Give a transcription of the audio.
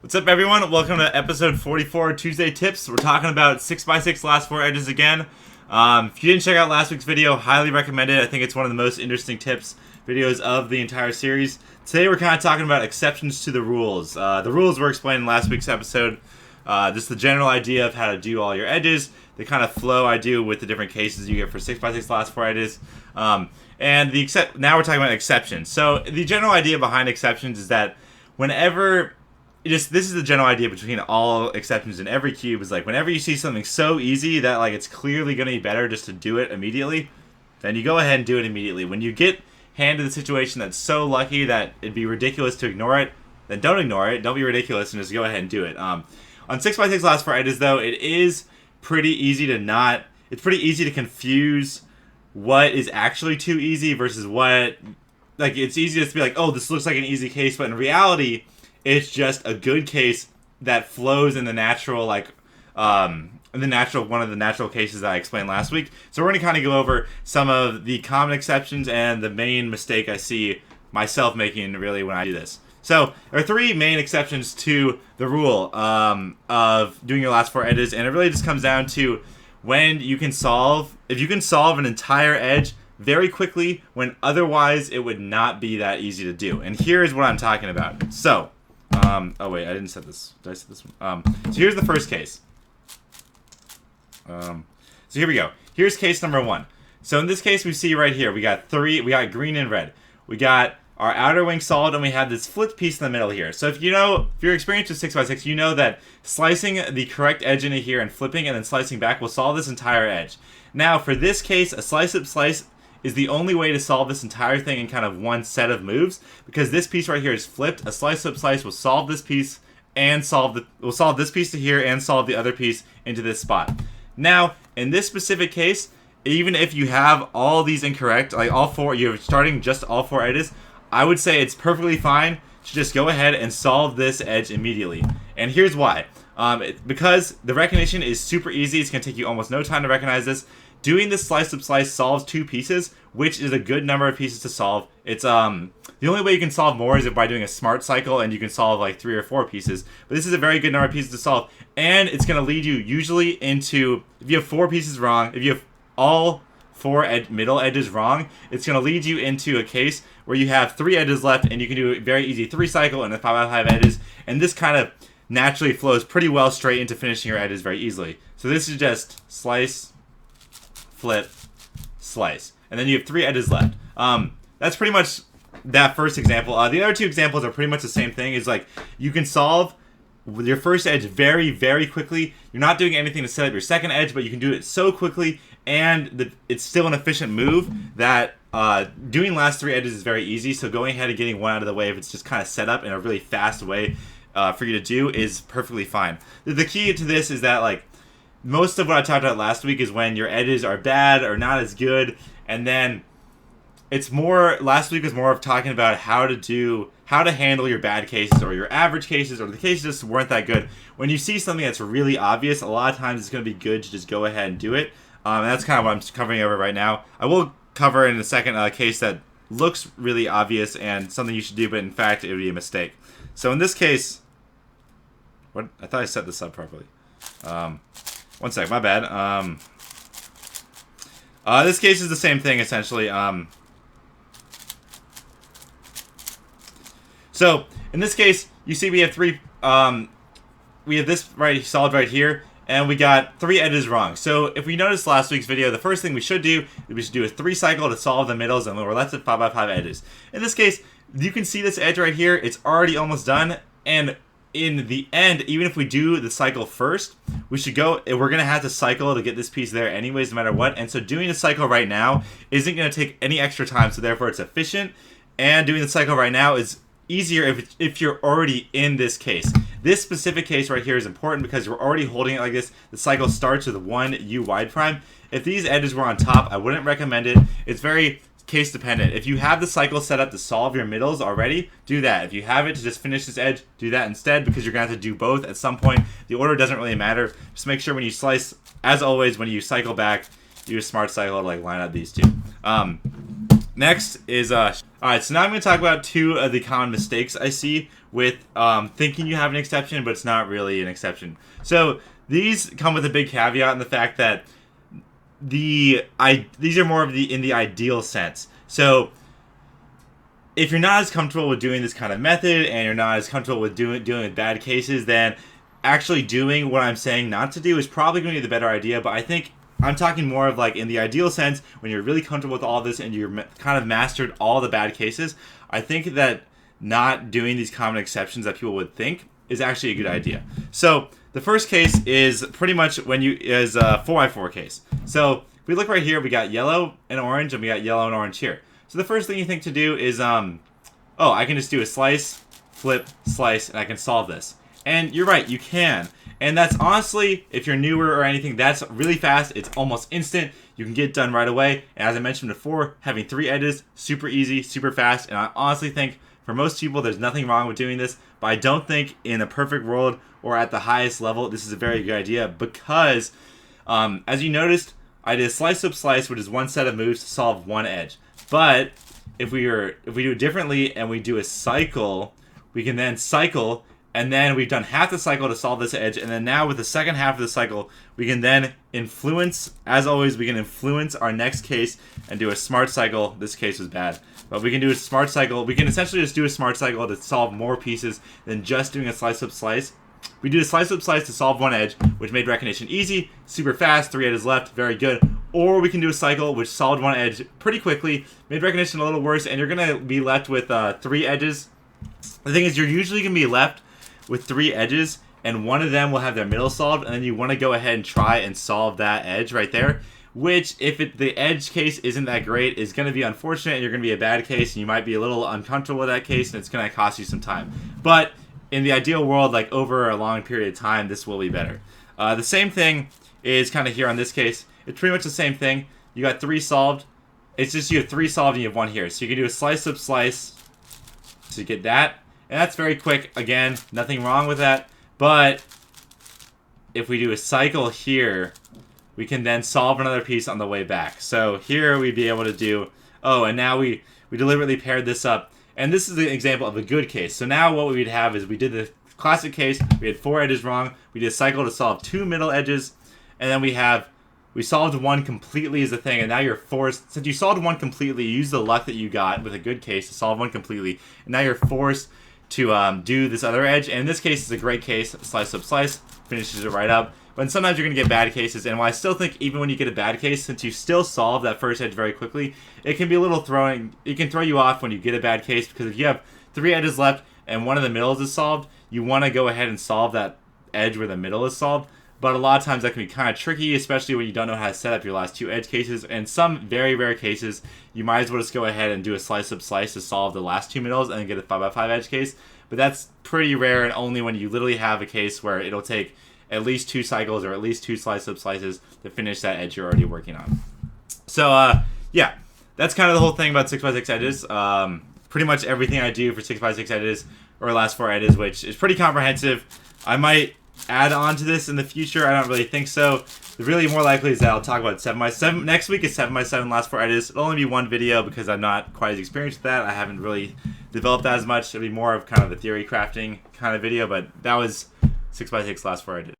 What's up, everyone? Welcome to episode 44 Tuesday Tips. We're talking about 6x6 last 4 edges again. If you didn't check out last week's video, highly recommend it. I think it's one of the most interesting tips videos of the entire series. Today we're kind of talking about exceptions to the rules. The rules were explained in last week's episode. Just the general idea of how to do all your edges, the kind of flow I do with the different cases you get for 6x6 last 4 edges. Now we're talking about exceptions. So the general idea behind exceptions is that whenever this is the general idea between all exceptions in every cube, is like whenever you see something so easy that like it's clearly going to be better just to do it immediately, then you go ahead and do it immediately. When you get handed the situation that's so lucky that it'd be ridiculous to ignore it, then don't ignore it. Don't be ridiculous and just go ahead and do it. On 6x6 last 4 edges though, it's pretty easy to confuse what is actually too easy versus what, like, it's easy to be like, oh, this looks like an easy case, but in reality it's just a good case that flows in the natural, one of the natural cases that I explained last week. So we're going to kind of go over some of the common exceptions and the main mistake I see myself making really when I do this. So there are 3 main exceptions to the rule of doing your last 4 edges, and it really just comes down to if you can solve an entire edge very quickly when otherwise it would not be that easy to do. And here's what I'm talking about. So, oh wait, I didn't set this. Did I set this one? So here's the first case. So here we go. Here's case number 1. So in this case, we see right here, we got green and red. We got our outer wing solved, and we have this flipped piece in the middle here. So if you're experienced with 6x6, you know that slicing the correct edge into here and flipping and then slicing back will solve this entire edge. Now, for this case, a slice-up slice is the only way to solve this entire thing in kind of one set of moves, because this piece right here is flipped. A slice-up slice will solve this piece and solve this piece to here and solve the other piece into this spot. Now, in this specific case, even if you have all these incorrect, like all 4, you're starting just all 4 edges, I would say it's perfectly fine to just go ahead and solve this edge immediately. And here's why. Because the recognition is super easy. It's going to take you almost no time to recognize this. Doing this slice-up slice solves 2 pieces, which is a good number of pieces to solve. It's the only way you can solve more is by doing a smart cycle, and you can solve like 3 or 4 pieces. But this is a very good number of pieces to solve, and it's going to lead you usually into, if you have 4 pieces wrong, if you have all 4 middle edges wrong, it's going to lead you into a case where you have 3 edges left, and you can do a very easy 3 cycle and a 5x5 edges, and this kind of naturally flows pretty well straight into finishing your edges very easily. So this is just slice, flip, slice, and then you have 3 edges left. That's pretty much that first example. The other 2 examples are pretty much the same thing. It's like you can solve with your first edge very, very quickly. You're not doing anything to set up your second edge, but you can do it so quickly, and it's still an efficient move that doing last 3 edges is very easy. So going ahead and getting one out of the way, if it's just kind of set up in a really fast way for you to do, is perfectly fine. The key to this is that, like, most of what I talked about last week is when your edges are bad or not as good, and then last week was more of talking about how to handle your bad cases or your average cases, or the cases just weren't that good. When you see something that's really obvious, a lot of times it's going to be good to just go ahead and do it. And that's kind of what I'm covering over right now. I will cover in a second a case that looks really obvious and something you should do, but in fact it would be a mistake. So in this case, I thought I set this up properly. One sec, my bad. This case is the same thing essentially. So in this case, you see we have 3. We have this solid right here, and we got 3 edges wrong. So if we noticed last week's video, the first thing we should do is a 3 cycle to solve the middles, and we're left with 5x5 edges. In this case, you can see this edge right here. It's already almost done, and in the end, even if we do the cycle first, we're going to have to cycle to get this piece there anyways, no matter what. And so doing the cycle right now isn't going to take any extra time, so therefore it's efficient. And doing the cycle right now is easier if you're already in this case. This specific case right here is important because we're already holding it like this. The cycle starts with 1 U wide prime. If these edges were on top, I wouldn't recommend it. It's very case dependent. If you have the cycle set up to solve your middles already, do that. If you have it to just finish this edge, do that instead, because you're going to have to do both at some point. The order doesn't really matter. Just make sure when you slice, as always, when you cycle back, do a smart cycle to like line up these 2. Next is alright, so now I'm going to talk about two of the common mistakes I see with thinking you have an exception, but it's not really an exception. So these come with a big caveat in the fact that these are more of in the ideal sense. So if you're not as comfortable with doing this kind of method and you're not as comfortable with dealing with bad cases, then actually doing what I'm saying not to do is probably going to be the better idea. But I think I'm talking more of like in the ideal sense, when you're really comfortable with all this and you're kind of mastered all the bad cases, I think that not doing these common exceptions that people would think is actually a good idea. So the first case is pretty much when is a 4x4 case. So if we look right here, we got yellow and orange, and we got yellow and orange here. So the first thing you think to do is, I can just do a slice, flip, slice, and I can solve this. And you're right, you can. And that's honestly, if you're newer or anything, that's really fast. It's almost instant. You can get it done right away. And as I mentioned before, having 3 edges, super easy, super fast. And I honestly think for most people, there's nothing wrong with doing this. But I don't think in a perfect world or at the highest level, this is a very good idea because, as you noticed, I did a slice up slice, which is one set of moves to solve one edge. But if we do it differently and we do a cycle, we can then cycle, and then we've done half the cycle to solve this edge, and then now with the second half of the cycle, we can then influence, as always, we can influence our next case and do a smart cycle. This case was bad, but we can do a smart cycle. We can essentially just do a smart cycle to solve more pieces than just doing a slice up slice. We did a slice up slice to solve one edge, which made recognition easy, super fast, 3 edges left, very good. Or we can do a cycle, which solved one edge pretty quickly, made recognition a little worse, and you're going to be left with 3 edges. The thing is, you're usually going to be left with 3 edges, and one of them will have their middle solved, and then you want to go ahead and try and solve that edge right there, which, if the edge case isn't that great, is going to be unfortunate, and you're going to be a bad case, and you might be a little uncomfortable with that case, and it's going to cost you some time. But in the ideal world, like over a long period of time, this will be better. The same thing is kind of here on this case. It's pretty much the same thing. You got 3 solved. It's just you have 3 solved and you have 1 here. So you can do a slice up slice. So you get that. And that's very quick. Again, nothing wrong with that. But if we do a cycle here, we can then solve another piece on the way back. So here we'd be able to do, and now we deliberately paired this up. And this is an example of a good case. So now what we'd have is we did the classic case. We had 4 edges wrong. We did a cycle to solve 2 middle edges. And then we solved one completely as a thing. And now you're forced, since you solved one completely, you use the luck that you got with a good case to solve one completely. And now you're forced to do this other edge. And in this case, it's a great case. Slice up slice. Finishes it right up. But sometimes you're going to get bad cases, and while I still think even when you get a bad case, since you still solve that first edge very quickly, it can be a little throwing. It can throw you off when you get a bad case, because if you have 3 edges left and one of the middles is solved, you want to go ahead and solve that edge where the middle is solved. But a lot of times that can be kind of tricky, especially when you don't know how to set up your last 2 edge cases. And some very rare cases, you might as well just go ahead and do a slice up slice to solve the last 2 middles and then get a 5x5 edge case. But that's pretty rare, and only when you literally have a case where it'll take at least 2 cycles or at least 2 slice up slices to finish that edge you're already working on. So yeah, that's kind of the whole thing about 6x6 edges. Pretty much everything I do for 6x6 edges or last 4 edges, which is pretty comprehensive. I might add on to this in the future. I don't really think so. The really more likely is that I'll talk about 7x7. Next week is 7x7 last 4 edges. It'll only be 1 video because I'm not quite as experienced with that. I haven't really developed that as much. It'll be more of kind of a theory crafting kind of video, but that was 6x6 last 4 edges.